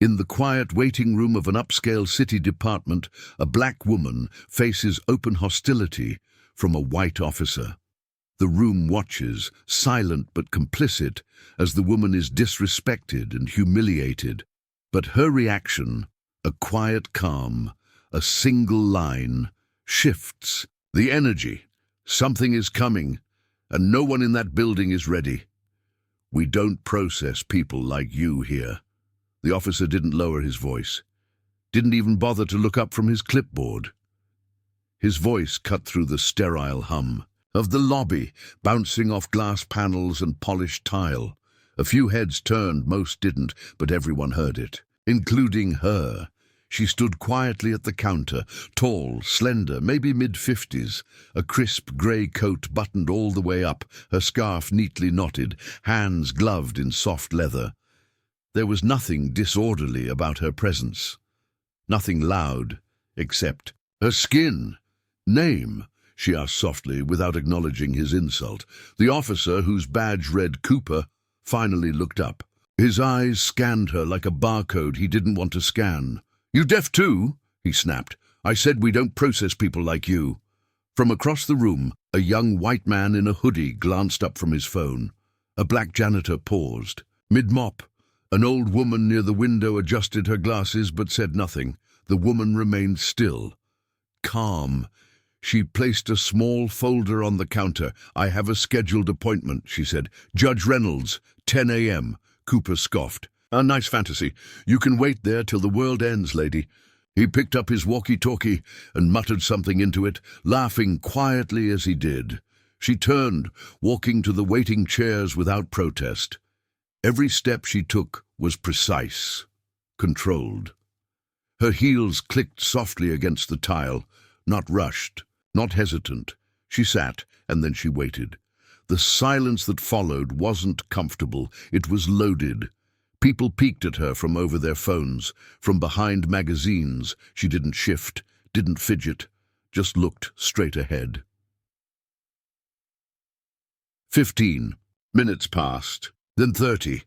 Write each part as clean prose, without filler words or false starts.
In the quiet waiting room of an upscale city department, a black woman faces open hostility from a white officer. The room watches, silent but complicit, as the woman is disrespected and humiliated. But her reaction, a quiet calm, a single line, shifts the energy. Something is coming, and no one in that building is ready. We don't process people like you here. The officer didn't lower his voice, didn't even bother to look up from his clipboard. His voice cut through the sterile hum of the lobby, bouncing off glass panels and polished tile. A few heads turned, most didn't, but everyone heard it, including her. She stood quietly at the counter, tall, slender, maybe mid-50s, a crisp grey coat buttoned all the way up, her scarf neatly knotted, hands gloved in soft leather. There was nothing disorderly about her presence, nothing loud, except her skin. "Name?" she asked softly, without acknowledging his insult. The officer, whose badge read Cooper, finally looked up. His eyes scanned her like a barcode he didn't want to scan. "You deaf too?" he snapped. "I said we don't process people like you." From across the room, a young white man in a hoodie glanced up from his phone. A black janitor paused. Mid-mop, an old woman near the window adjusted her glasses but said nothing. The woman remained still, calm. She placed a small folder on the counter. "I have a scheduled appointment," she said. "Judge Reynolds, 10 a.m. Cooper scoffed. "A nice fantasy. You can wait there till the world ends, lady." He picked up his walkie-talkie and muttered something into it, laughing quietly as he did. She turned, walking to the waiting chairs without protest. Every step she took was precise, controlled. Her heels clicked softly against the tile, not rushed, not hesitant. She sat, and then she waited. The silence that followed wasn't comfortable. It was loaded. People peeked at her from over their phones, from behind magazines. She didn't shift, didn't fidget, just looked straight ahead. 15 minutes passed, then 30.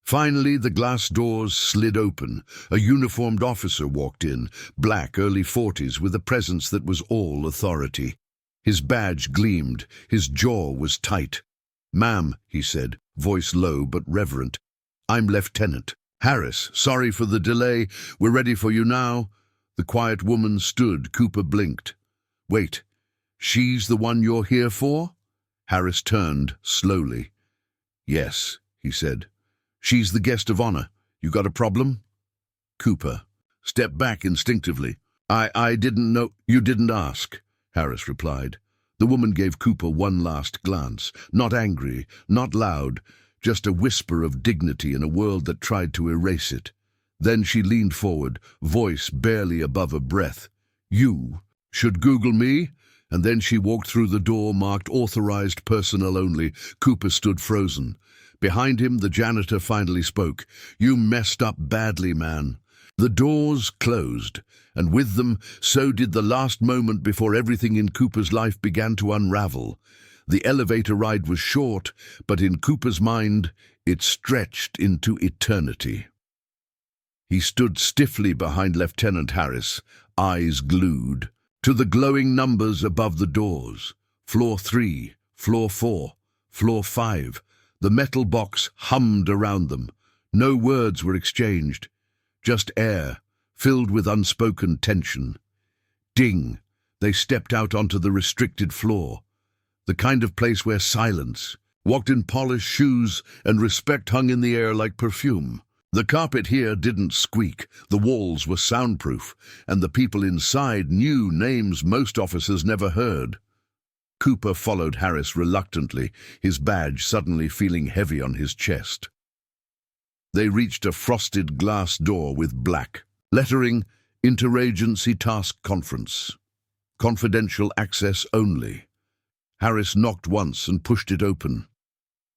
Finally, the glass doors slid open. A uniformed officer walked in, black, early 40s, with a presence that was all authority. His badge gleamed, his jaw was tight. "Ma'am," he said, voice low but reverent, "I'm Lieutenant Harris. Sorry for the delay. We're ready for you now." The quiet woman stood. Cooper blinked. "Wait, she's the one you're here for?" Harris turned slowly. "Yes," he said. "She's the guest of honor. You got a problem?" Cooper stepped back instinctively. I didn't know." "You didn't ask," Harris replied. The woman gave Cooper one last glance, not angry, not loud, just a whisper of dignity in a world that tried to erase it. Then she leaned forward, voice barely above a breath. "You should Google me?" And then she walked through the door marked "Authorized Personnel Only." Cooper stood frozen. Behind him, the janitor finally spoke. "You messed up badly, man." The doors closed, and with them, so did the last moment before everything in Cooper's life began to unravel. The elevator ride was short, but in Cooper's mind, it stretched into eternity. He stood stiffly behind Lieutenant Harris, eyes glued to the glowing numbers above the doors. Floor 3, Floor 4, Floor 5. The metal box hummed around them. No words were exchanged, just air, filled with unspoken tension. Ding! They stepped out onto the restricted floor, the kind of place where silence walked in polished shoes and respect hung in the air like perfume. The carpet here didn't squeak, the walls were soundproof, and the people inside knew names most officers never heard. Cooper followed Harris reluctantly, his badge suddenly feeling heavy on his chest. They reached a frosted glass door with black lettering, "Interagency Task Conference. Confidential access only." Harris knocked once and pushed it open.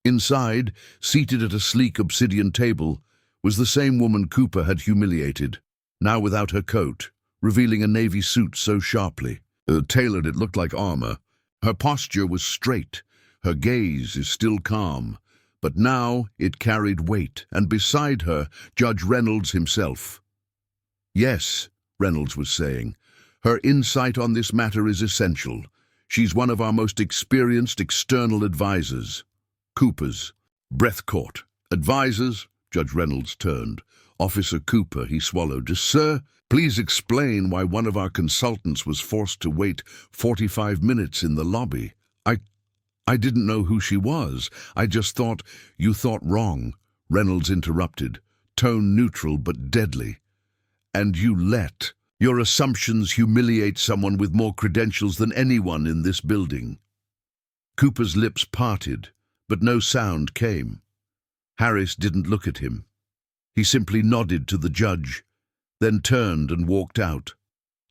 Inside, seated at a sleek obsidian table, was the same woman Cooper had humiliated, now without her coat, revealing a navy suit so sharply. Tailored it looked like armor. Her posture was straight, her gaze is still calm, but now it carried weight, and beside her, Judge Reynolds himself. "Yes," Reynolds was saying, "her insight on this matter is essential. She's one of our most experienced external advisors." Cooper's breath caught. "Advisors?" Judge Reynolds turned. "Officer Cooper," he swallowed. "Sir, please explain why one of our consultants was forced to wait 45 minutes in the lobby. I didn't know who she was. I just thought—" "You thought wrong," Reynolds interrupted, tone neutral but deadly. "And you let your assumptions humiliate someone with more credentials than anyone in this building." Cooper's lips parted, but no sound came. Harris didn't look at him. He simply nodded to the judge, then turned and walked out,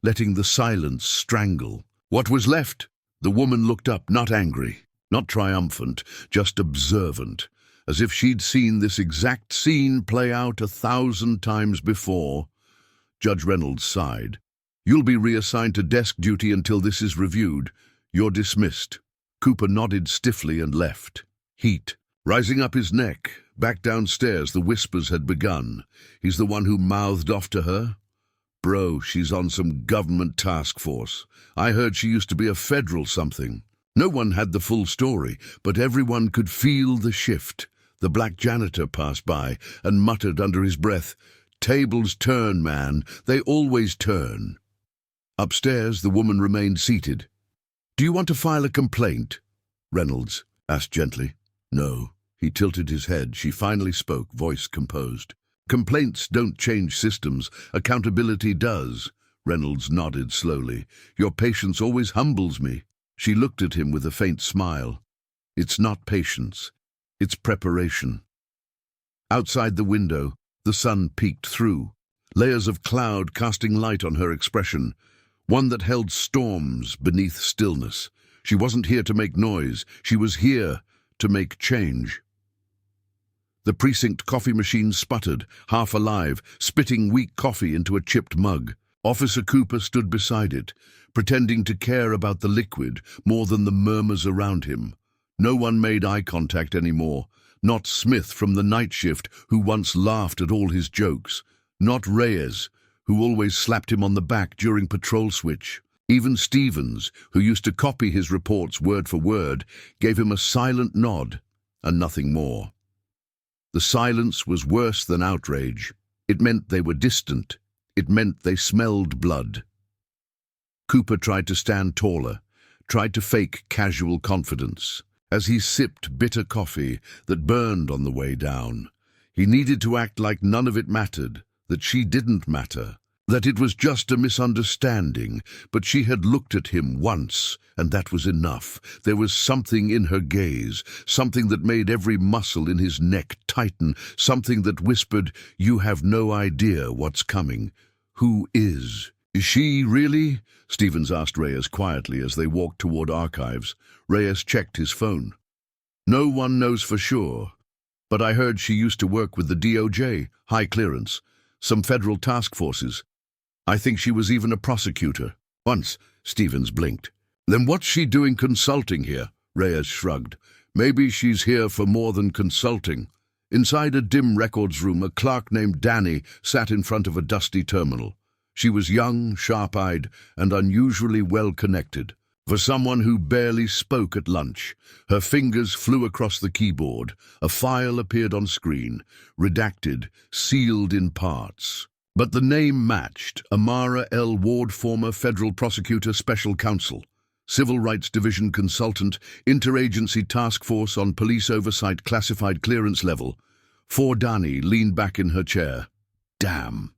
letting the silence strangle what was left. The woman looked up, not angry, not triumphant, just observant, as if she'd seen this exact scene play out 1,000 times before. Judge Reynolds sighed. "You'll be reassigned to desk duty until this is reviewed. You're dismissed." Cooper nodded stiffly and left. Heat rising up his neck. Back downstairs, the whispers had begun. "He's the one who mouthed off to her? Bro, she's on some government task force. I heard she used to be a federal something." No one had the full story, but everyone could feel the shift. The black janitor passed by and muttered under his breath, "Tables turn, man. They always turn." Upstairs, the woman remained seated. "Do you want to file a complaint?" Reynolds asked gently. "No." He tilted his head. She finally spoke, voice composed. "Complaints don't change systems. Accountability does." Reynolds nodded slowly. "Your patience always humbles me." She looked at him with a faint smile. "It's not patience. It's preparation." Outside the window, the sun peeked through, layers of cloud casting light on her expression, one that held storms beneath stillness. She wasn't here to make noise. She was here to make change. The precinct coffee machine sputtered, half alive, spitting weak coffee into a chipped mug. Officer Cooper stood beside it, pretending to care about the liquid more than the murmurs around him. No one made eye contact anymore. Not Smith from the night shift, who once laughed at all his jokes. Not Reyes, who always slapped him on the back during patrol switch. Even Stevens, who used to copy his reports word for word, gave him a silent nod, and nothing more. The silence was worse than outrage. It meant they were distant. It meant they smelled blood. Cooper tried to stand taller, tried to fake casual confidence, as he sipped bitter coffee that burned on the way down. He needed to act like none of it mattered, that she didn't matter, that it was just a misunderstanding, but she had looked at him once, and that was enough. There was something in her gaze, something that made every muscle in his neck tighten, something that whispered, "You have no idea what's coming." "Who is? Is she really?" Stevens asked Reyes quietly as they walked toward archives. Reyes checked his phone. "No one knows for sure, but I heard she used to work with the DOJ, high clearance, some federal task forces. I think she was even a prosecutor." "Once," Stevens blinked. "Then what's she doing consulting here?" Reyes shrugged. "Maybe she's here for more than consulting." Inside a dim records room, a clerk named Danny sat in front of a dusty terminal. She was young, sharp-eyed, and unusually well-connected. For someone who barely spoke at lunch, her fingers flew across the keyboard. A file appeared on screen, redacted, sealed in parts. But the name matched: Amara L. Ward, former federal prosecutor, special counsel, Civil Rights Division consultant, Interagency Task Force on Police Oversight, classified clearance level. Danny leaned back in her chair. Damn.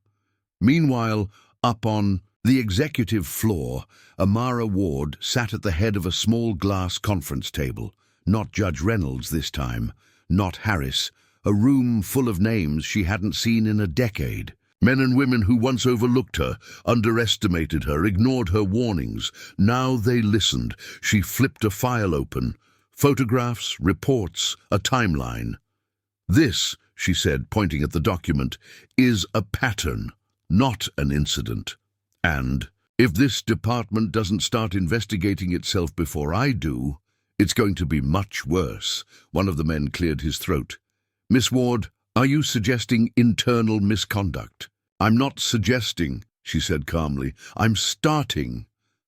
Meanwhile, up on the executive floor, Amara Ward sat at the head of a small glass conference table. Not Judge Reynolds this time, not Harris. A room full of names she hadn't seen in a decade. Men and women who once overlooked her, underestimated her, ignored her warnings. Now they listened. She flipped a file open. Photographs, reports, a timeline. "This," she said, pointing at the document, "is a pattern, not an incident. And if this department doesn't start investigating itself before I do, It's going to be much worse. One of the men cleared his throat. Miss Ward, are you suggesting internal misconduct? I'm not suggesting, she said calmly. I'm starting.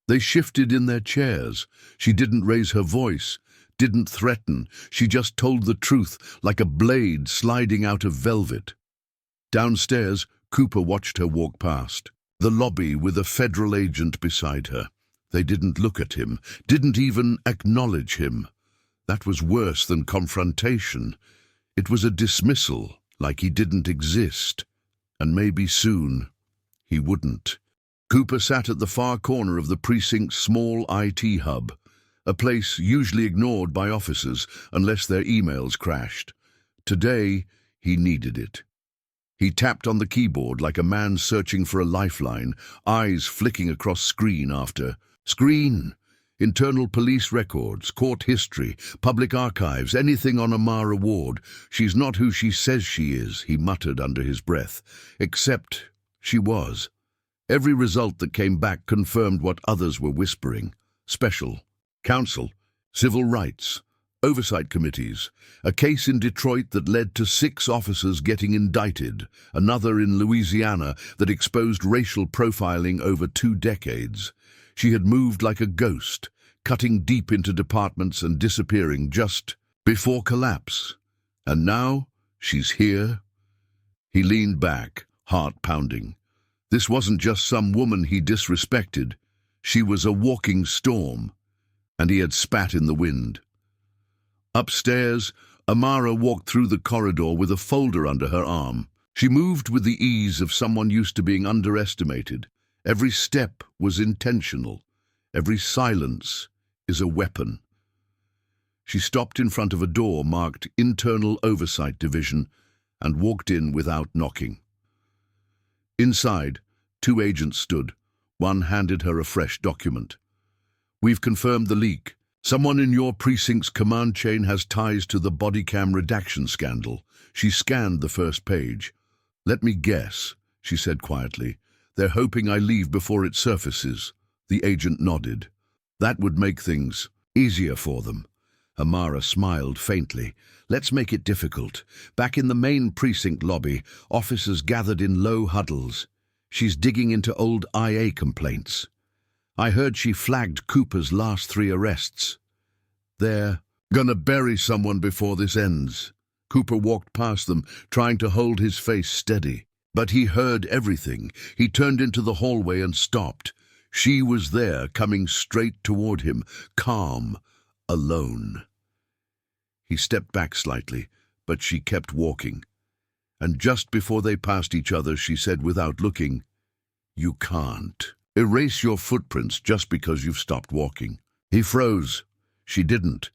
They shifted in their chairs. She didn't raise her voice, didn't threaten. She just told the truth, like a blade sliding out of velvet. Downstairs, Cooper watched her walk past. The lobby with a federal agent beside her. They didn't look at him, didn't even acknowledge him. That was worse than confrontation. It was a dismissal, like he didn't exist. And maybe soon, he wouldn't. Cooper sat at the far corner of the precinct's small IT hub, a place usually ignored by officers unless their emails crashed. Today, he needed it. He tapped on the keyboard like a man searching for a lifeline, eyes flicking across screen after screen. Internal police records, court history, public archives, anything on Amara Ward. She's not who she says she is, he muttered under his breath. Except she was. Every result that came back confirmed what others were whispering. Special, counsel, civil rights, oversight committees, a case in Detroit that led to 6 officers getting indicted, another in Louisiana that exposed racial profiling over 2 decades. She had moved like a ghost, cutting deep into departments and disappearing just before collapse. And now she's here. He leaned back, heart pounding. This wasn't just some woman he disrespected. She was a walking storm, and he had spat in the wind. Upstairs, Amara walked through the corridor with a folder under her arm. She moved with the ease of someone used to being underestimated. Every step was intentional. Every silence is a weapon. She stopped in front of a door marked Internal Oversight Division and walked in without knocking. Inside, 2 agents stood. One handed her a fresh document. We've confirmed the leak. Someone in your precinct's command chain has ties to the bodycam redaction scandal. She scanned the first page. Let me guess, she said quietly. They're hoping I leave before it surfaces. The agent nodded. That would make things easier for them. Amara smiled faintly. Let's make it difficult. Back in the main precinct lobby, officers gathered in low huddles. She's digging into old IA complaints. I heard she flagged Cooper's last 3 arrests. They're gonna bury someone before this ends. Cooper walked past them, trying to hold his face steady. But he heard everything. He turned into the hallway and stopped. She was there, coming straight toward him, calm, alone. He stepped back slightly, but she kept walking. And just before they passed each other, she said without looking, "You can't erase your footprints just because you've stopped walking." He froze. She didn't.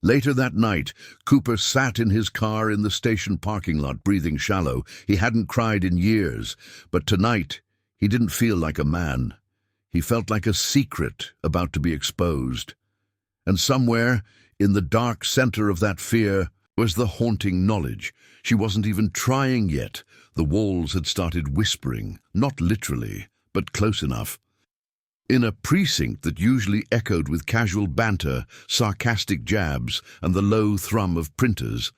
Later that night, Cooper sat in his car in the station parking lot, breathing shallow. He hadn't cried in years, but tonight he didn't feel like a man. He felt like a secret about to be exposed. And somewhere, in the dark center of that fear, was the haunting knowledge. She wasn't even trying yet. The walls had started whispering, not literally, but close enough. In a precinct that usually echoed with casual banter, sarcastic jabs, and the low thrum of printers,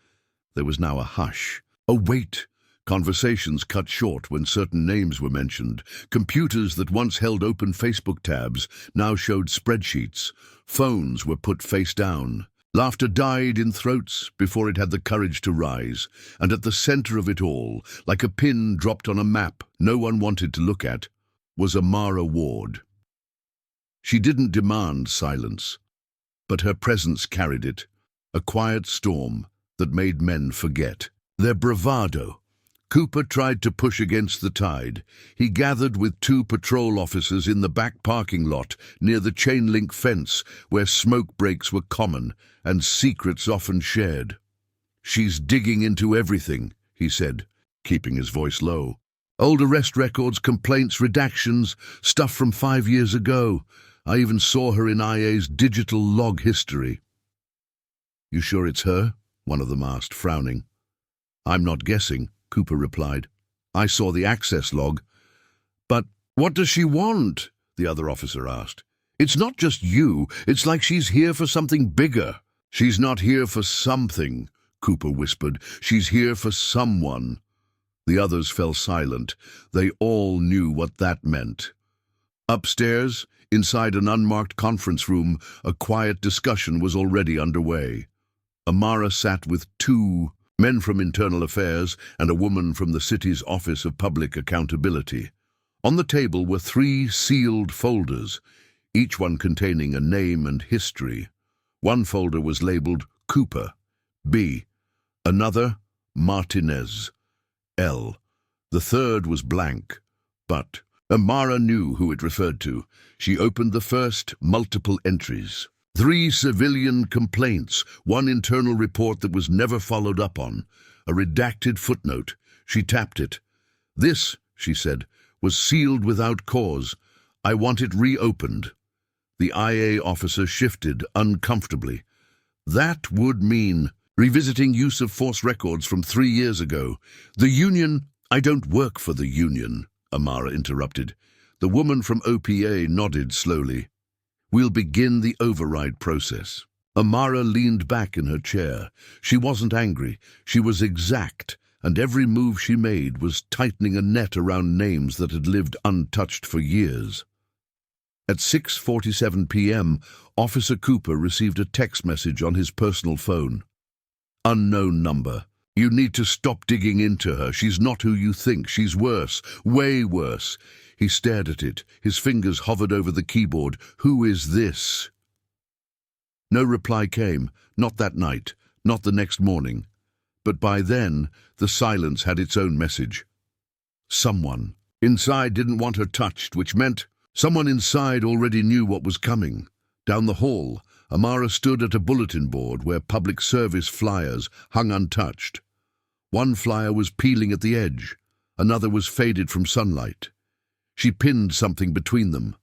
there was now a hush, a wait. Conversations cut short when certain names were mentioned. Computers that once held open Facebook tabs now showed spreadsheets. Phones were put face down. Laughter died in throats before it had the courage to rise. And at the center of it all, like a pin dropped on a map no one wanted to look at, was Amara Ward. She didn't demand silence, but her presence carried it, a quiet storm that made men forget their bravado. Cooper tried to push against the tide. He gathered with 2 patrol officers in the back parking lot near the chain-link fence where smoke breaks were common and secrets often shared. "She's digging into everything," he said, keeping his voice low. "Old arrest records, complaints, redactions, stuff from 5 years ago. I even saw her in IA's digital log history." "You sure it's her?" one of them asked, frowning. "I'm not guessing," Cooper replied. "I saw the access log." "But what does she want?" the other officer asked. It's not just you. It's like she's here for something bigger. She's not here for something, Cooper whispered. She's here for someone. The others fell silent. They all knew what that meant. Upstairs, inside an unmarked conference room, a quiet discussion was already underway. Amara sat with two men from Internal Affairs and a woman from the city's Office of Public Accountability. On the table were 3 sealed folders, each one containing a name and history. One folder was labeled Cooper, B. Another, Martinez, L. The third was blank, but Amara knew who it referred to. She opened the first, multiple entries. 3 civilian complaints, 1 internal report that was never followed up on, a redacted footnote. She tapped it. This, she said, was sealed without cause. I want it reopened. The IA officer shifted uncomfortably. That would mean revisiting use of force records from 3 years ago. The union— I don't work for the union, Amara interrupted. The woman from OPA nodded slowly. We'll begin the override process. Amara leaned back in her chair. She wasn't angry. She was exact, and every move she made was tightening a net around names that had lived untouched for years. At 6:47 p.m., Officer Cooper received a text message on his personal phone. Unknown number. You need to stop digging into her. She's not who you think. She's worse. Way worse. He stared at it. His fingers hovered over the keyboard. Who is this? No reply came. Not that night. Not the next morning. But by then, the silence had its own message. Someone inside didn't want her touched, which meant someone inside already knew what was coming. Down the hall, Amara stood at a bulletin board where public service flyers hung untouched. One flyer was peeling at the edge. Another was faded from sunlight. She pinned something between them.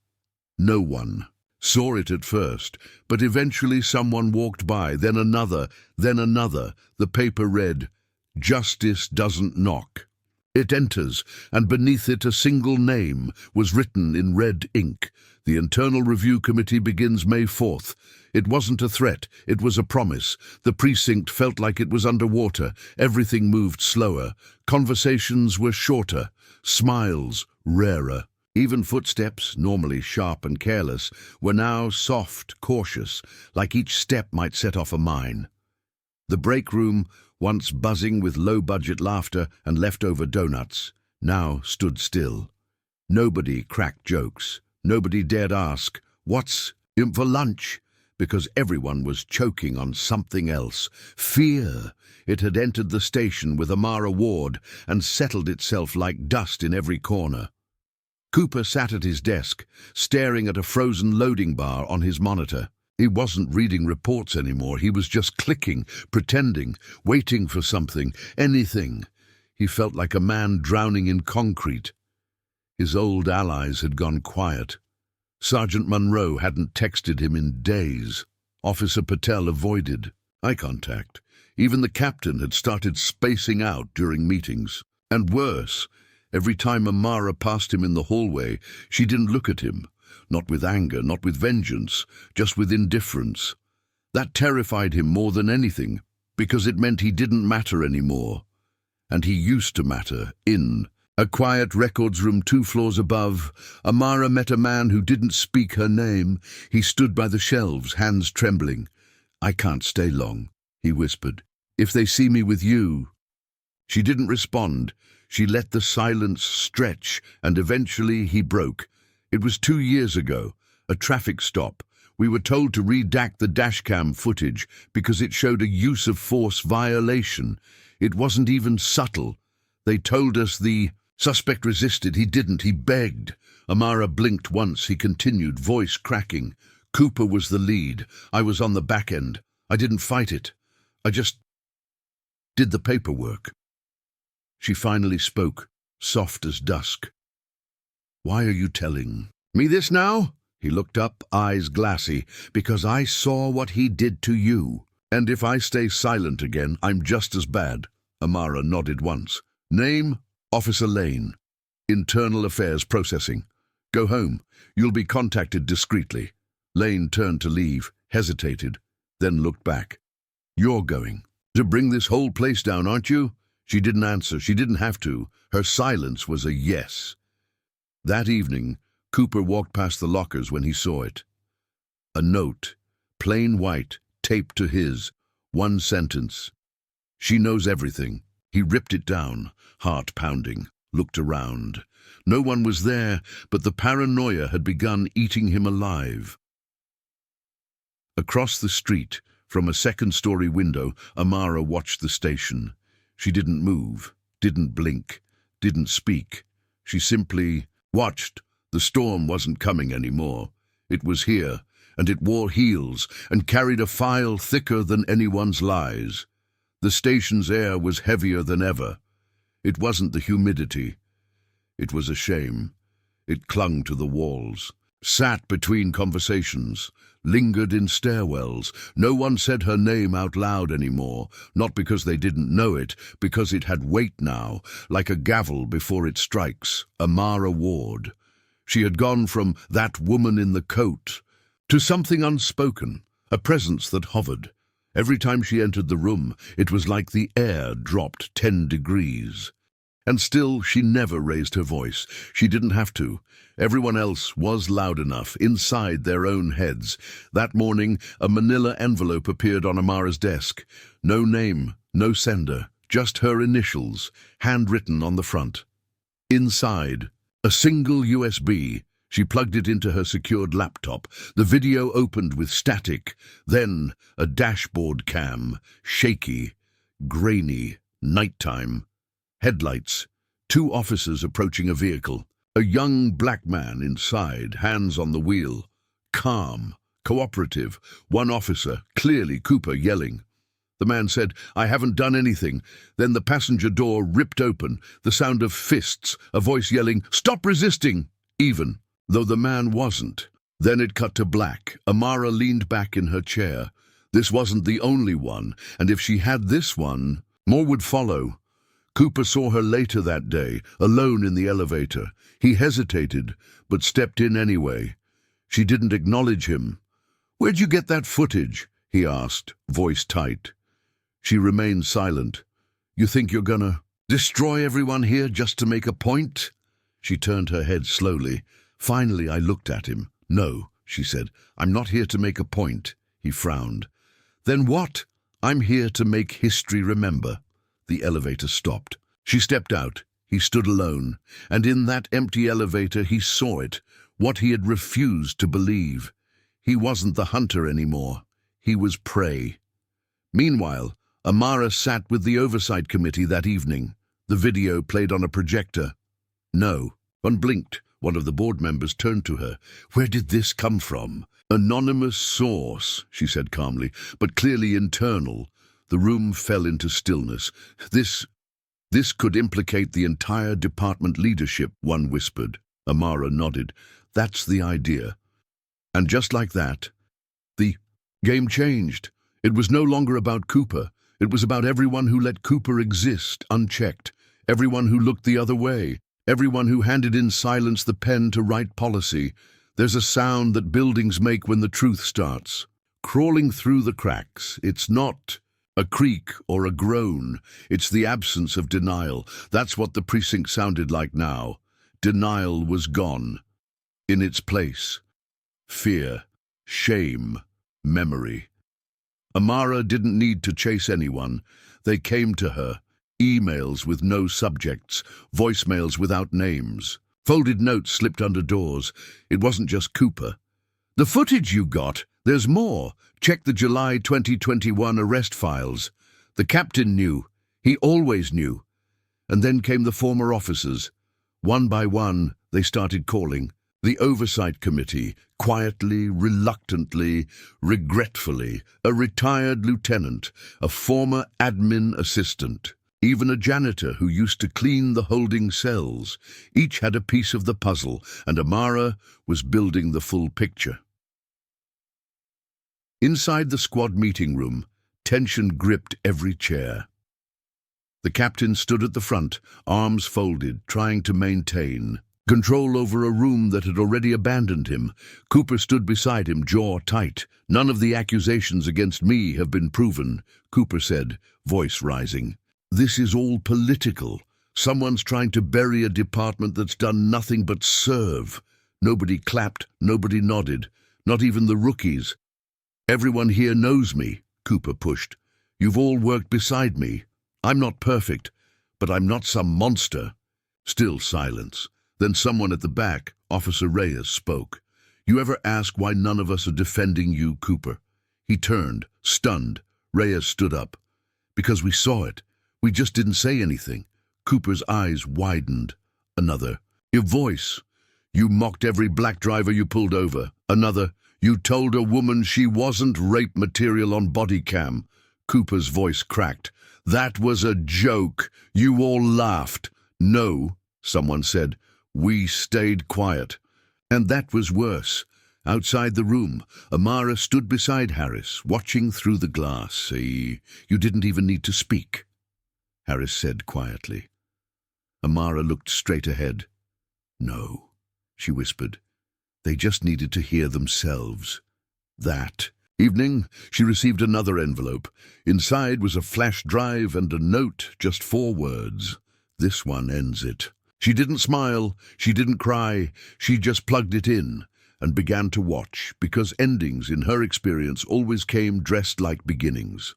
No one saw it at first, but eventually someone walked by, then another, then another. The paper read, "Justice doesn't knock. It enters," and beneath it a single name was written in red ink. The Internal Review Committee begins May 4th. It wasn't a threat, it was a promise. The precinct felt like it was underwater. Everything moved slower. Conversations were shorter. Smiles rarer. Even footsteps, normally sharp and careless, were now soft, cautious, like each step might set off a mine. The break room, once buzzing with low-budget laughter and leftover donuts, now stood still. Nobody cracked jokes. Nobody dared ask, "What's in for lunch?" because everyone was choking on something else. Fear. It had entered the station with Amara Ward and settled itself like dust in every corner. Cooper sat at his desk, staring at a frozen loading bar on his monitor. He wasn't reading reports anymore. He was just clicking, pretending, waiting for something, anything. He felt like a man drowning in concrete. His old allies had gone quiet. Sergeant Munro hadn't texted him in days. Officer Patel avoided eye contact. Even the captain had started spacing out during meetings. And worse, every time Amara passed him in the hallway, she didn't look at him. Not with anger, not with vengeance, just with indifference. That terrified him more than anything, because it meant he didn't matter anymore. And he used to matter. In a quiet records room 2 floors above, Amara met a man who didn't speak her name. He stood by the shelves, hands trembling. "I can't stay long," he whispered. "If they see me with you—" She didn't respond. She let the silence stretch, and eventually he broke. It was 2 years ago, a traffic stop. We were told to redact the dashcam footage because it showed a use of force violation. It wasn't even subtle. They told us the suspect resisted. He didn't. He begged. Amara blinked once. He continued, voice cracking. "Cooper was the lead. I was on the back end. I didn't fight it. I just did the paperwork." She finally spoke, soft as dusk. "Why are you telling me this now?" He looked up, eyes glassy. "Because I saw what he did to you. And if I stay silent again, I'm just as bad." Amara nodded once. "Name? Officer Lane. Internal Affairs Processing. Go home. You'll be contacted discreetly." Lane turned to leave, hesitated, then looked back. "You're going to bring this whole place down, aren't you?" She didn't answer. She didn't have to. Her silence was a yes. That evening, Cooper walked past the lockers when he saw it. A note, plain white, taped to his. One sentence. "She knows everything." He ripped it down, heart pounding, looked around. No one was there, but the paranoia had begun eating him alive. Across the street, from a second-story window, Amara watched the station. She didn't move, didn't blink, didn't speak. She simply watched. The storm wasn't coming anymore. It was here, and it wore heels and carried a file thicker than anyone's lies. The station's air was heavier than ever. It wasn't the humidity. It was a shame. It clung to the walls, sat between conversations, lingered in stairwells. No one said her name out loud anymore, not because they didn't know it, because it had weight now, like a gavel before it strikes. Amara Ward. She had gone from that woman in the coat to something unspoken, a presence that hovered. Every time she entered the room, it was like the air dropped 10 degrees. And still, she never raised her voice. She didn't have to. Everyone else was loud enough, inside their own heads. That morning, a manila envelope appeared on Amara's desk. No name, no sender, just her initials, handwritten on the front. Inside, a single USB. She plugged it into her secured laptop. The video opened with static, then a dashboard cam, shaky, grainy, nighttime. Headlights, 2 officers approaching a vehicle. A young black man inside, hands on the wheel. Calm, cooperative. One officer, clearly Cooper, yelling. The man said, "I haven't done anything." Then the passenger door ripped open, the sound of fists, a voice yelling, "Stop resisting!" Even though the man wasn't. Then it cut to black. Amara leaned back in her chair. This wasn't the only one, and if she had this one, more would follow. Cooper saw her later that day, alone in the elevator. He hesitated, but stepped in anyway. She didn't acknowledge him. "Where'd you get that footage?" he asked, voice tight. She remained silent. "You think you're gonna destroy everyone here just to make a point?" She turned her head slowly. Finally, I looked at him. "No," she said, "I'm not here to make a point." He frowned. "Then what?" "I'm here to make history remember." The elevator stopped. She stepped out. He stood alone, and in that empty elevator he saw it, what he had refused to believe. He wasn't the hunter anymore. He was prey. Meanwhile, Amara sat with the oversight committee that evening. The video played on a projector. "No." One blinked. One of the board members turned to her. "Where did this come from?" "Anonymous source," she said calmly, but clearly internal. The room fell into stillness. This could implicate the entire department leadership," one whispered. Amara nodded. "That's the idea." And just like that, the game changed. It was no longer about Cooper. It was about everyone who let Cooper exist unchecked, everyone who looked the other way, everyone who handed in silence the pen to write policy. There's a sound that buildings make when the truth starts. Crawling through the cracks. It's not a creak or a groan. It's the absence of denial. That's what the precinct sounded like now. Denial was gone. In its place, fear, shame, memory. Amara didn't need to chase anyone. They came to her. Emails with no subjects, voicemails without names. Folded notes slipped under doors. It wasn't just Cooper. "The footage you got, there's more. Check the July 2021 arrest files." The captain knew. He always knew. And then came the former officers. One by one, they started calling. The oversight committee, quietly, reluctantly, regretfully, a retired lieutenant, a former admin assistant, even a janitor who used to clean the holding cells. Each had a piece of the puzzle, and Amara was building the full picture. Inside the squad meeting room, tension gripped every chair. The captain stood at the front, arms folded, trying to maintain. Control over a room that had already abandoned him. Cooper stood beside him, jaw tight. "None of the accusations against me have been proven," Cooper said, voice rising. "This is all political. Someone's trying to bury a department that's done nothing but serve." Nobody clapped, nobody nodded, not even the rookies. "Everyone here knows me," Cooper pushed. "You've all worked beside me. I'm not perfect, but I'm not some monster." Still silence. Then someone at the back, Officer Reyes, spoke. "You ever ask why none of us are defending you, Cooper?" He turned, stunned. Reyes stood up. "Because we saw it. We just didn't say anything." Cooper's eyes widened. Another. "Your voice. You mocked every black driver you pulled over." Another. "You told a woman she wasn't rape material on body cam." Cooper's voice cracked. "That was a joke. You all laughed." "No," someone said. "We stayed quiet." And that was worse. Outside the room, Amara stood beside Harris, watching through the glass. "You didn't even need to speak," Harris said quietly. Amara looked straight ahead. "No," she whispered. "They just needed to hear themselves." That evening, she received another envelope. Inside was a flash drive and a note, just 4 words. "This one ends it." She didn't smile, she didn't cry, she just plugged it in and began to watch, because endings, in her experience, always came dressed like beginnings.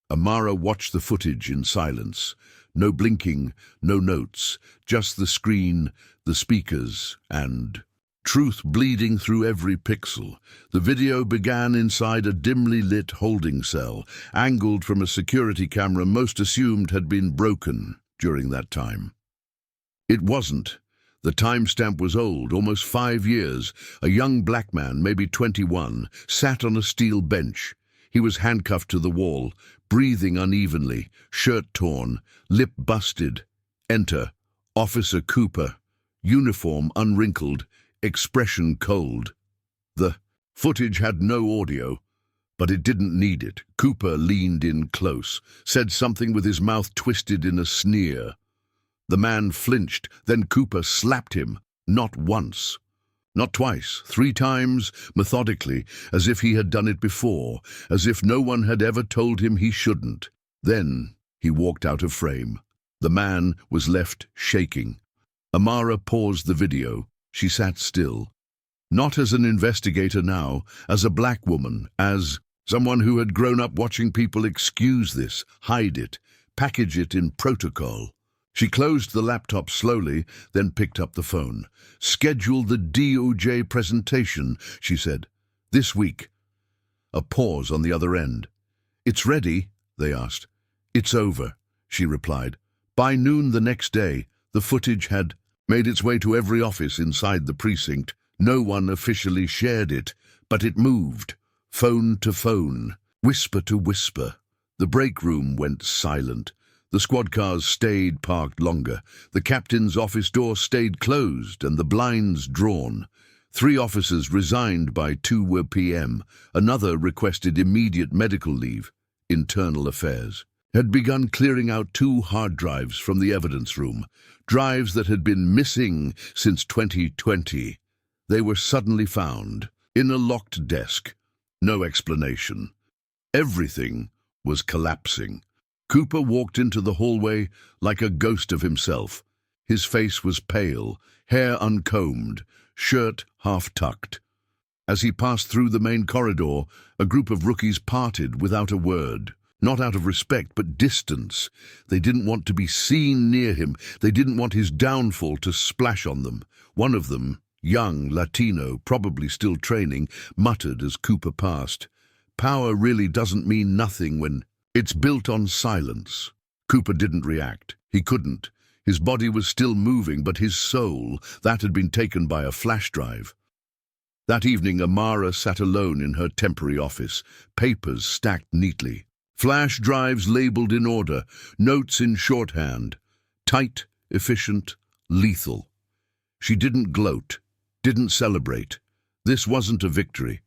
Amara watched the footage in silence. No blinking, no notes, just the screen, the speakers, and truth bleeding through every pixel. The video began inside a dimly lit holding cell, angled from a security camera most assumed had been broken during that time. It wasn't. The timestamp was old, almost 5 years. A young black man, maybe 21, sat on a steel bench. He was handcuffed to the wall, breathing unevenly, shirt torn, lip busted. Enter Officer Cooper, uniform unwrinkled, expression cold. The footage had no audio, but it didn't need it. Cooper leaned in close, said something with his mouth twisted in a sneer. The man flinched, then Cooper slapped him, not once, not twice, 3 times, methodically, as if he had done it before, as if no one had ever told him he shouldn't. Then he walked out of frame. The man was left shaking. Amara paused the video. She sat still. Not as an investigator now, as a black woman, as someone who had grown up watching people excuse this, hide it, package it in protocol. She closed the laptop slowly, then picked up the phone. "Schedule the DOJ presentation," she said. "This week." A pause on the other end. "It's ready?" they asked. "It's over," she replied. By noon the next day, the footage had made its way to every office inside the precinct. No one officially shared it, but it moved, phone to phone, whisper to whisper. The break room went silent. The squad cars stayed parked longer. The captain's office door stayed closed and the blinds drawn. 3 officers resigned by 2 p.m. Another requested immediate medical leave. Internal Affairs had begun clearing out 2 hard drives from the evidence room, drives that had been missing since 2020. They were suddenly found in a locked desk. No explanation. Everything was collapsing. Cooper walked into the hallway like a ghost of himself. His face was pale, hair uncombed, shirt half-tucked. As he passed through the main corridor, a group of rookies parted without a word. Not out of respect, but distance. They didn't want to be seen near him. They didn't want his downfall to splash on them. One of them, young, Latino, probably still training, muttered as Cooper passed. "Power really doesn't mean nothing when it's built on silence." Cooper didn't react. He couldn't. His body was still moving, but his soul, that had been taken by a flash drive. That evening, Amara sat alone in her temporary office, papers stacked neatly. Flash drives labeled in order, notes in shorthand. Tight, efficient, lethal. She didn't gloat, didn't celebrate. This wasn't a victory.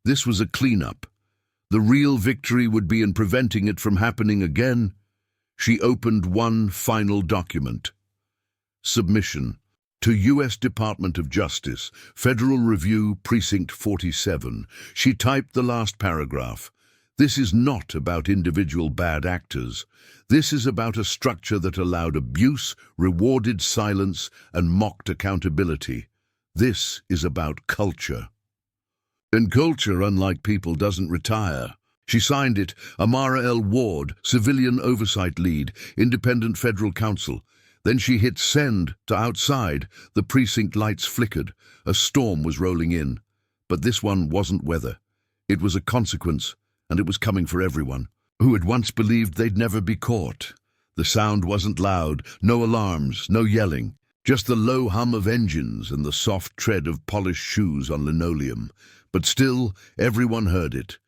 This was a cleanup. The real victory would be in preventing it from happening again. She opened one final document. Submission. To U.S. Department of Justice, Federal Review, Precinct 47. She typed the last paragraph. This is not about individual bad actors. This is about a structure that allowed abuse, rewarded silence, and mocked accountability. This is about culture. And culture, unlike people, doesn't retire. She signed it, Amara L. Ward, Civilian Oversight Lead, Independent Federal Counsel. Then she hit send to outside. The precinct lights flickered. A storm was rolling in. But this one wasn't weather. It was a consequence, and it was coming for everyone who had once believed they'd never be caught. The sound wasn't loud, no alarms, no yelling. Just the low hum of engines and the soft tread of polished shoes on linoleum. But still, everyone heard it.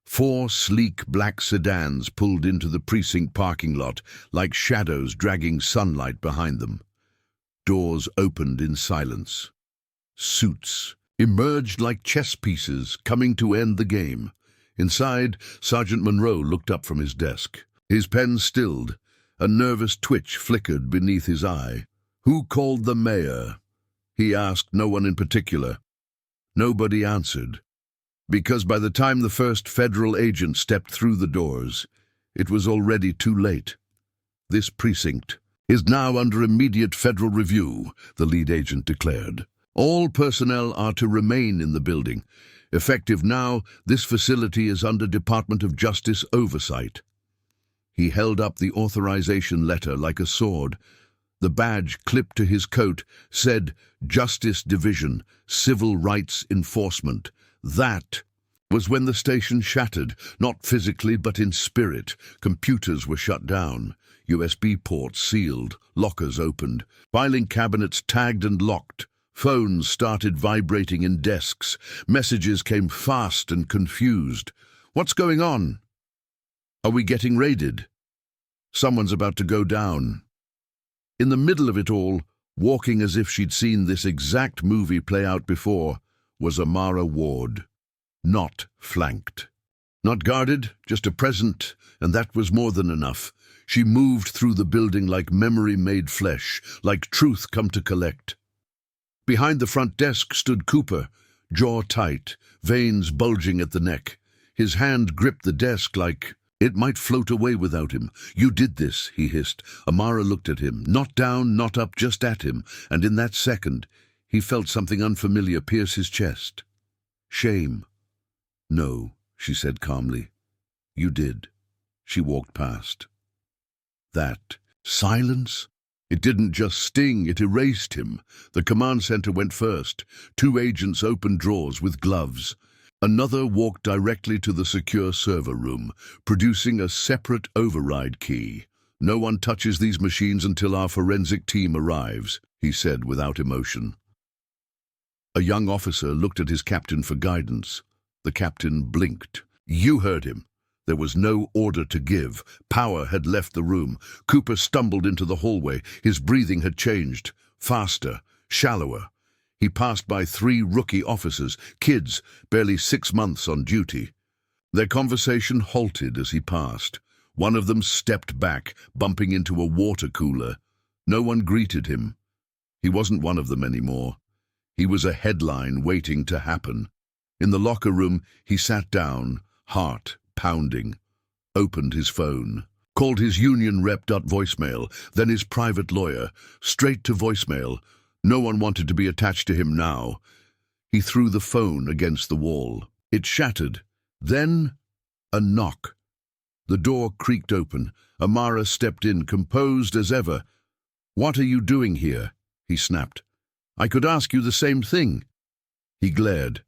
4 sleek black sedans pulled into the precinct parking lot like shadows dragging sunlight behind them. Doors opened in silence. Suits emerged like chess pieces coming to end the game. Inside, Sergeant Monroe looked up from his desk. His pen stilled. A nervous twitch flickered beneath his eye. "Who called the mayor?" He asked no one in particular. Nobody answered. Because by the time the first federal agent stepped through the doors, it was already too late. "This precinct is now under immediate federal review," the lead agent declared. "All personnel are to remain in the building. Effective now, this facility is under Department of Justice oversight." He held up the authorization letter like a sword. The badge clipped to his coat said, "Justice Division, Civil Rights Enforcement." That was when the station shattered, not physically but in spirit. Computers were shut down, USB ports sealed, lockers opened, filing cabinets tagged and locked. Phones started vibrating in desks. Messages came fast and confused. "What's going on? Are we getting raided? Someone's about to go down." In the middle of it all, walking as if she'd seen this exact movie play out before, was Amara Ward. Not flanked. Not guarded, just a present, and that was more than enough. She moved through the building like memory made flesh, like truth come to collect. Behind the front desk stood Cooper, jaw tight, veins bulging at the neck. His hand gripped the desk like it might float away without him. "You did this," he hissed. Amara looked at him, not down, not up, just at him, and in that second, he felt something unfamiliar pierce his chest. Shame. "No," she said calmly. "You did." She walked past. That silence? It didn't just sting, it erased him. The command center went first. 2 agents opened drawers with gloves. Another walked directly to the secure server room, producing a separate override key. "No one touches these machines until our forensic team arrives," he said without emotion. A young officer looked at his captain for guidance. The captain blinked. "You heard him." There was no order to give. Power had left the room. Cooper stumbled into the hallway. His breathing had changed. Faster, shallower. He passed by 3 rookie officers, kids, barely 6 months on duty. Their conversation halted as he passed. One of them stepped back, bumping into a water cooler. No one greeted him. He wasn't one of them anymore. He was a headline waiting to happen. In the locker room, he sat down, heart pounding, opened his phone, called his union rep. Voicemail, then his private lawyer, straight to voicemail. No one wanted to be attached to him now. He threw the phone against the wall. It shattered. Then, a knock. The door creaked open. Amara stepped in, composed as ever. "What are you doing here?" he snapped. "I could ask you the same thing." He glared.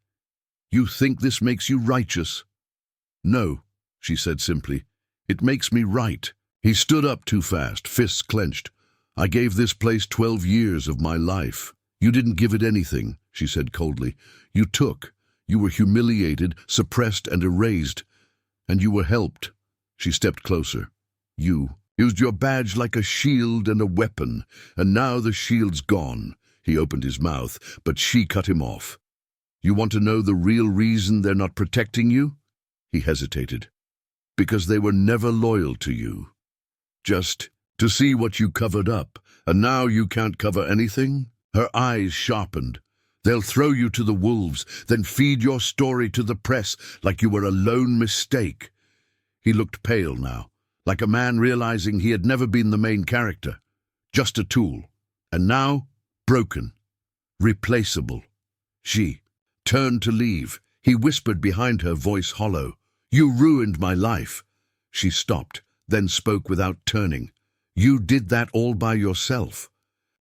"You think this makes you righteous?" "No," she said simply. "It makes me right." He stood up too fast, fists clenched. "I gave this place 12 years of my life." "You didn't give it anything," she said coldly. "You took. You were humiliated, suppressed, and erased. And you were helped." She stepped closer. "You used your badge like a shield and a weapon, and now the shield's gone." He opened his mouth, but she cut him off. "You want to know the real reason they're not protecting you?" He hesitated. "Because they were never loyal to you. Just to see what you covered up, and now you can't cover anything?" Her eyes sharpened. They'll throw you to the wolves, then feed your story to the press like you were a lone mistake. He looked pale now, like a man realizing he had never been the main character, just a tool. And now, broken, replaceable. She turned to leave. He whispered behind her, voice hollow, "You ruined my life." She stopped, then spoke without turning. "You did that all by yourself."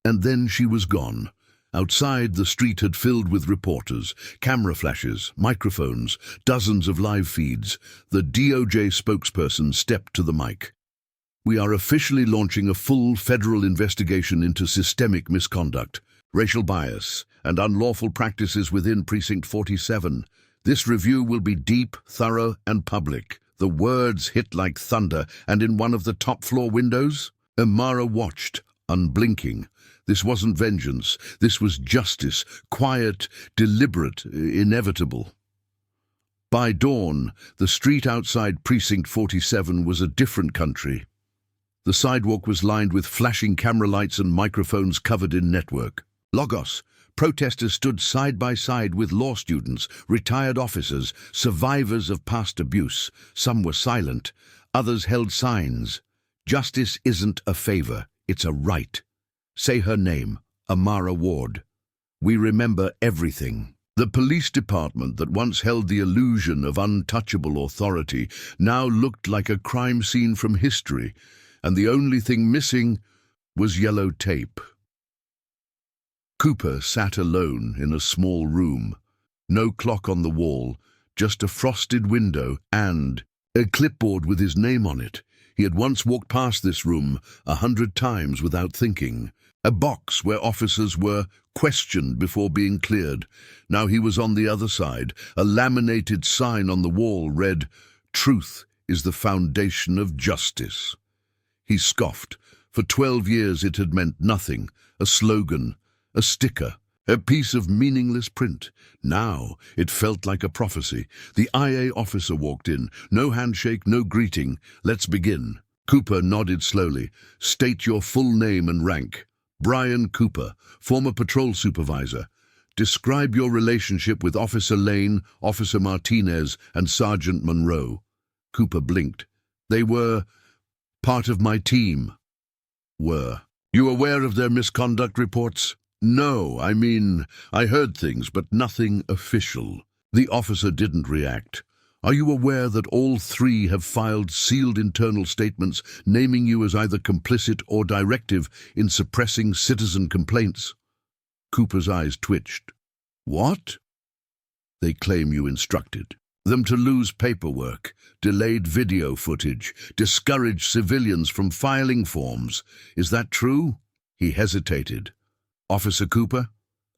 And then she was gone. Outside, the street had filled with reporters, camera flashes, microphones, dozens of live feeds. The DOJ spokesperson stepped to the mic. "We are officially launching a full federal investigation into systemic misconduct, racial bias, and unlawful practices within Precinct 47. This review will be deep, thorough, and public." The words hit like thunder, and in one of the top-floor windows, Amara watched, unblinking. This wasn't vengeance. This was justice, quiet, deliberate, inevitable. By dawn, the street outside Precinct 47 was a different country. The sidewalk was lined with flashing camera lights and microphones covered in network. Logos. Protesters stood side by side with law students, retired officers, survivors of past abuse. Some were silent, others held signs. "Justice isn't a favor, it's a right. Say her name, Amara Ward. We remember everything." The police department that once held the illusion of untouchable authority now looked like a crime scene from history, and the only thing missing was yellow tape. Cooper sat alone in a small room. No clock on the wall, just a frosted window and a clipboard with his name on it. He had once walked past this room 100 times without thinking. A box where officers were questioned before being cleared. Now he was on the other side. A laminated sign on the wall read, "Truth is the foundation of justice." He scoffed. For 12 years it had meant nothing. A slogan, a sticker, a piece of meaningless print. Now it felt like a prophecy. The IA officer walked in. No handshake, no greeting. "Let's begin." Cooper nodded slowly. "State your full name and rank." "Brian Cooper, former patrol supervisor. Describe your relationship with Officer Lane, Officer Martinez, and Sergeant Monroe." Cooper blinked. "They were part of my team." "Were. You aware of their misconduct reports?" "No, I heard things, but nothing official." The officer didn't react. "Are you aware that all three have filed sealed internal statements naming you as either complicit or directive in suppressing citizen complaints?" Cooper's eyes twitched. "What?" "They claim you instructed them to lose paperwork, delayed video footage, discouraged civilians from filing forms. Is that true?" He hesitated. "Officer Cooper,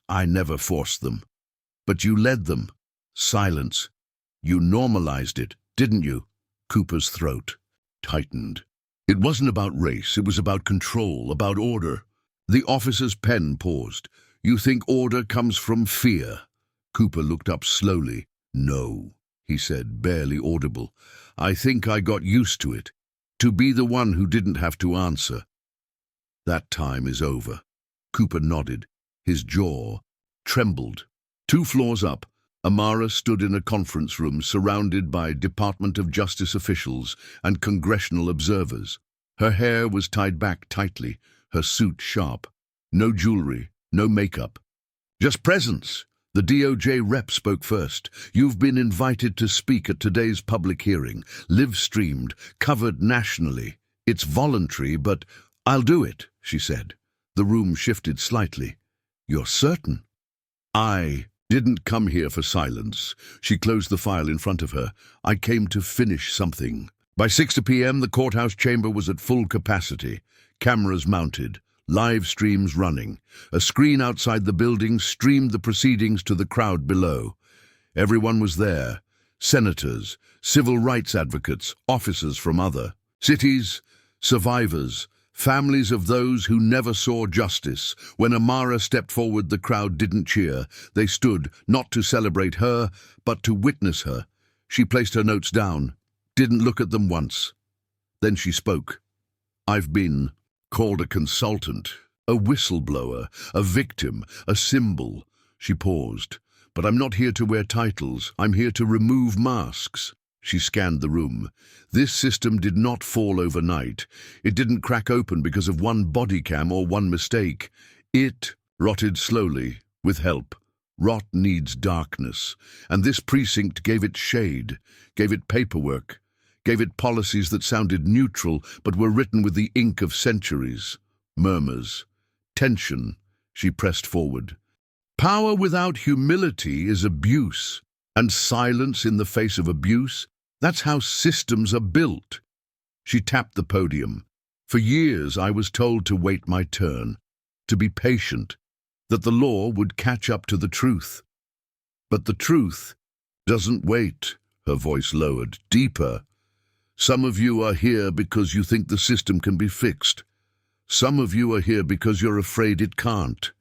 I never forced them. But you led them." Silence. "You normalized it, didn't you?" Cooper's throat tightened. "It wasn't about race, it was about control, about order." The officer's pen paused. "You think order comes from fear?" Cooper looked up slowly. "No," he said, barely audible. "I think I got used to it. To be the one who didn't have to answer. That time is over." Cooper nodded. His jaw trembled. 2 floors up, Amara stood in a conference room surrounded by Department of Justice officials and congressional observers. Her hair was tied back tightly, her suit sharp. No jewelry, no makeup. Just presence. The DOJ rep spoke first. "You've been invited to speak at today's public hearing, live-streamed, covered nationally. It's voluntary, but I'll do it," she said. The room shifted slightly. "You're certain?" "I didn't come here for silence." She closed the file in front of her. "I came to finish something." By 6 p.m., the courthouse chamber was at full capacity. Cameras mounted, live streams running. A screen outside the building streamed the proceedings to the crowd below. Everyone was there. Senators, civil rights advocates, officers from other cities, survivors, families of those who never saw justice. When Amara stepped forward, the crowd didn't cheer. They stood, not to celebrate her, but to witness her. She placed her notes down, didn't look at them once. Then she spoke. "I've been called a consultant, A whistleblower, a victim, a symbol. She paused. But I'm not here to wear titles. I'm here to remove masks. She scanned the room. This system did not fall overnight. It didn't crack open because of one body cam or one mistake. It rotted slowly, with help. Rot needs darkness, and this precinct gave it shade, gave it paperwork, gave it policies that sounded neutral but were written with the ink of centuries. Murmurs. Tension. She pressed forward. Power without humility is abuse, and silence in the face of abuse, that's how systems are built. She tapped the podium. For years I was told to wait my turn, to be patient, that the law would catch up to the truth. But the truth doesn't wait, her voice lowered, deeper. Some of you are here because you think the system can be fixed. Some of you are here because you're afraid it can't.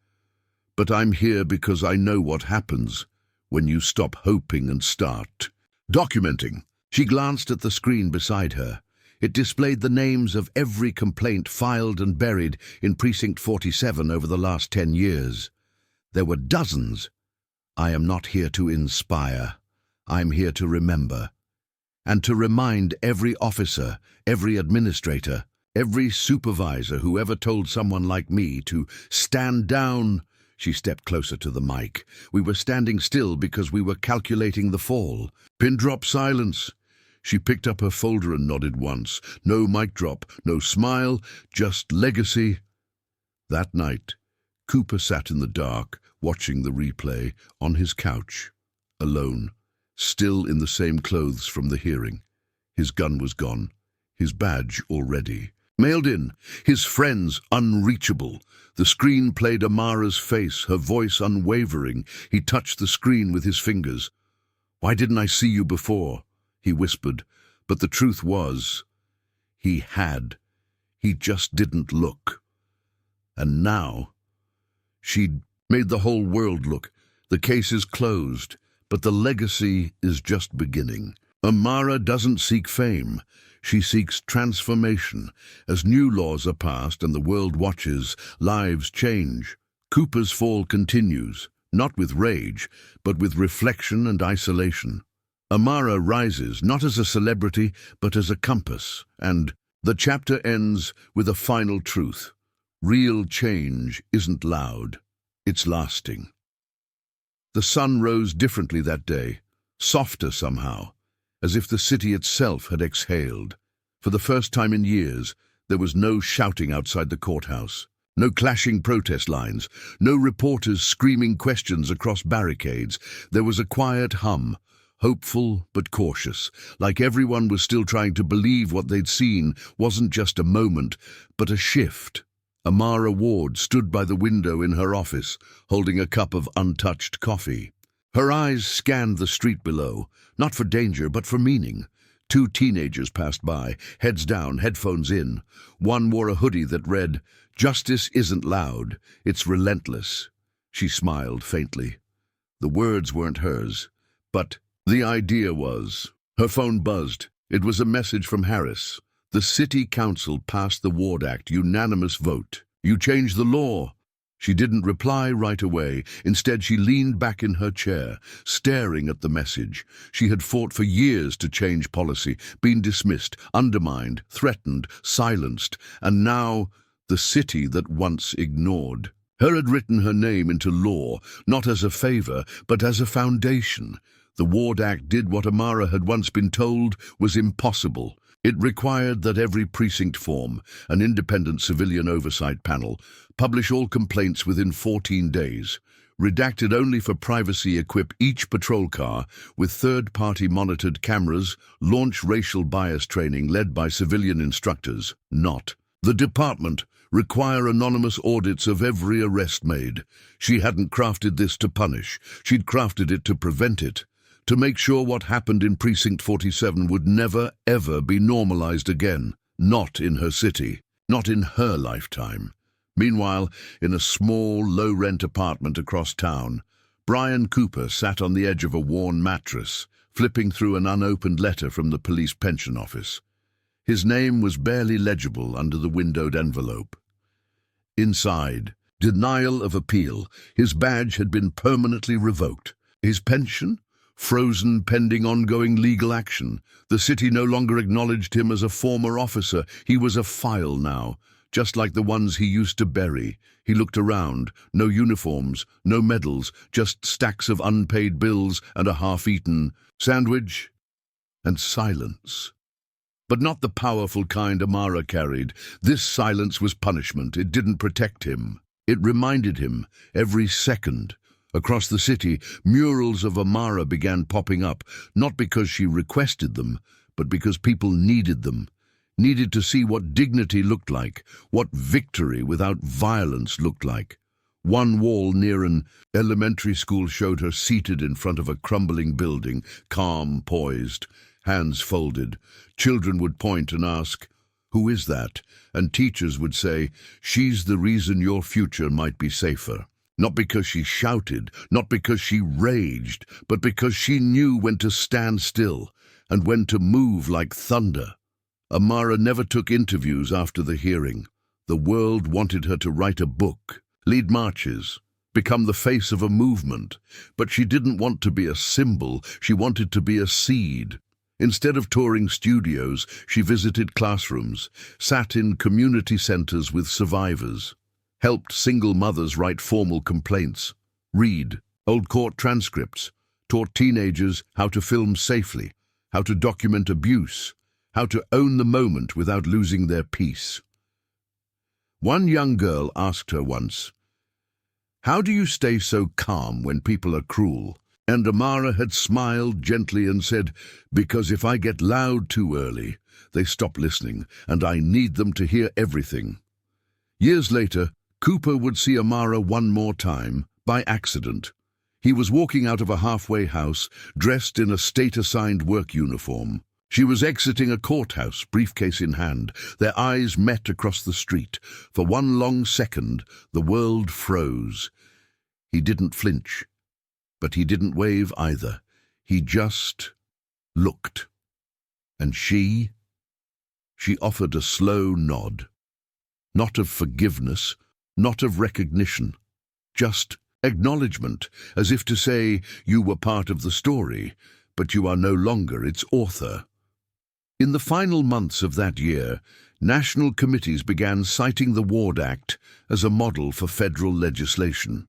But I'm here because I know what happens when you stop hoping and start documenting. She glanced at the screen beside her. It displayed the names of every complaint filed and buried in Precinct 47 over the last 10 years. There were dozens. I am not here to inspire. I'm here to remember. And to remind every officer, every administrator, every supervisor who ever told someone like me to stand down. She stepped closer to the mic. We were standing still because we were calculating the fall. Pin drop silence. She picked up her folder and nodded once. No mic drop, no smile, just legacy. That night, Cooper sat in the dark, watching the replay, on his couch, alone, still in the same clothes from the hearing. His gun was gone, his badge already. Mailed in, his friends unreachable. The screen played Amara's face, her voice unwavering. He touched the screen with his fingers. "Why didn't I see you before?" he whispered. But the truth was, he had. He just didn't look. And now, she'd made the whole world look. The case is closed, but the legacy is just beginning. Amara doesn't seek fame. She seeks transformation. As new laws are passed and the world watches, lives change. Cooper's fall continues, not with rage, but with reflection and isolation. Amara rises, not as a celebrity, but as a compass, and the chapter ends with a final truth. Real change isn't loud, it's lasting. The sun rose differently that day, softer somehow, as if the city itself had exhaled. For the first time in years, there was no shouting outside the courthouse, no clashing protest lines, no reporters screaming questions across barricades. There was a quiet hum, hopeful but cautious, like everyone was still trying to believe what they'd seen wasn't just a moment, but a shift. Amara Ward stood by the window in her office, holding a cup of untouched coffee. Her eyes scanned the street below, not for danger, but for meaning. 2 teenagers passed by, heads down, headphones in. One wore a hoodie that read, "Justice isn't loud, it's relentless." She smiled faintly. The words weren't hers, but the idea was. Her phone buzzed. It was a message from Harris. The City Council passed the Ward Act, unanimous vote. You changed the law. She didn't reply right away. Instead, she leaned back in her chair, staring at the message. She had fought for years to change policy, been dismissed, undermined, threatened, silenced, and now the city that once ignored her had written her name into law, not as a favor, but as a foundation. The Ward Act did what Amara had once been told was impossible. It required that every precinct form, an independent civilian oversight panel, publish all complaints within 14 days, redacted only for privacy, equip each patrol car with third-party monitored cameras, launch racial bias training led by civilian instructors, not the department, require anonymous audits of every arrest made. She hadn't crafted this to punish. She'd crafted it to prevent it. To make sure what happened in Precinct 47 would never, ever be normalized again. Not in her city. Not in her lifetime. Meanwhile, in a small, low-rent apartment across town, Brian Cooper sat on the edge of a worn mattress, flipping through an unopened letter from the police pension office. His name was barely legible under the windowed envelope. Inside, denial of appeal. His badge had been permanently revoked. His pension? Frozen pending ongoing legal action. The city no longer acknowledged him as a former officer. He was a file now, just like the ones he used to bury. He looked around. No uniforms, no medals, just stacks of unpaid bills and a half-eaten sandwich and silence. But not the powerful kind Amara carried. This silence was punishment. It didn't protect him. It reminded him every second. Across the city, murals of Amara began popping up, not because she requested them, but because people needed them, needed to see what dignity looked like, what victory without violence looked like. One wall near an elementary school showed her seated in front of a crumbling building, calm, poised, hands folded. Children would point and ask, "Who is that?" And teachers would say, "She's the reason your future might be safer." Not because she shouted, not because she raged, but because she knew when to stand still and when to move like thunder. Amara never took interviews after the hearing. The world wanted her to write a book, lead marches, become the face of a movement. But she didn't want to be a symbol, she wanted to be a seed. Instead of touring studios, she visited classrooms, sat in community centers with survivors, helped single mothers write formal complaints, read old court transcripts, taught teenagers how to film safely, how to document abuse, how to own the moment without losing their peace. One young girl asked her once, "How do you stay so calm when people are cruel?" And Amara had smiled gently and said, "Because if I get loud too early, they stop listening, and I need them to hear everything." Years later, Cooper would see Amara one more time, by accident. He was walking out of a halfway house, dressed in a state-assigned work uniform. She was exiting a courthouse, briefcase in hand. Their eyes met across the street. For one long second, the world froze. He didn't flinch, but he didn't wave either. He just looked. And she offered a slow nod. Not of forgiveness, not of recognition, just acknowledgement, as if to say, you were part of the story, but you are no longer its author. In the final months of that year, national committees began citing the Ward Act as a model for federal legislation.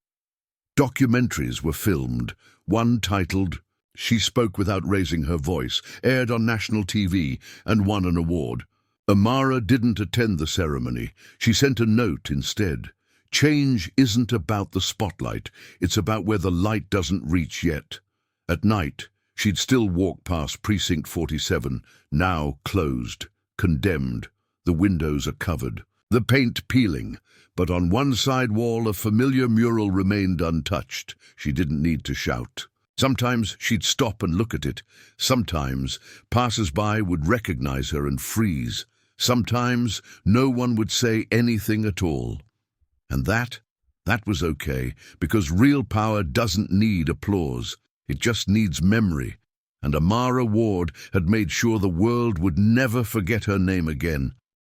Documentaries were filmed, one titled "She Spoke Without Raising Her Voice," aired on national TV and won an award. Amara didn't attend the ceremony. She sent a note instead. Change isn't about the spotlight, it's about where the light doesn't reach yet. At night, she'd still walk past Precinct 47, now closed, condemned. The windows are covered, the paint peeling, but on one side wall a familiar mural remained untouched. She didn't need to shout. Sometimes she'd stop and look at it. Sometimes passers-by would recognize her and freeze. Sometimes no one would say anything at all. And that was okay, because real power doesn't need applause. It just needs memory. And Amara Ward had made sure the world would never forget her name again.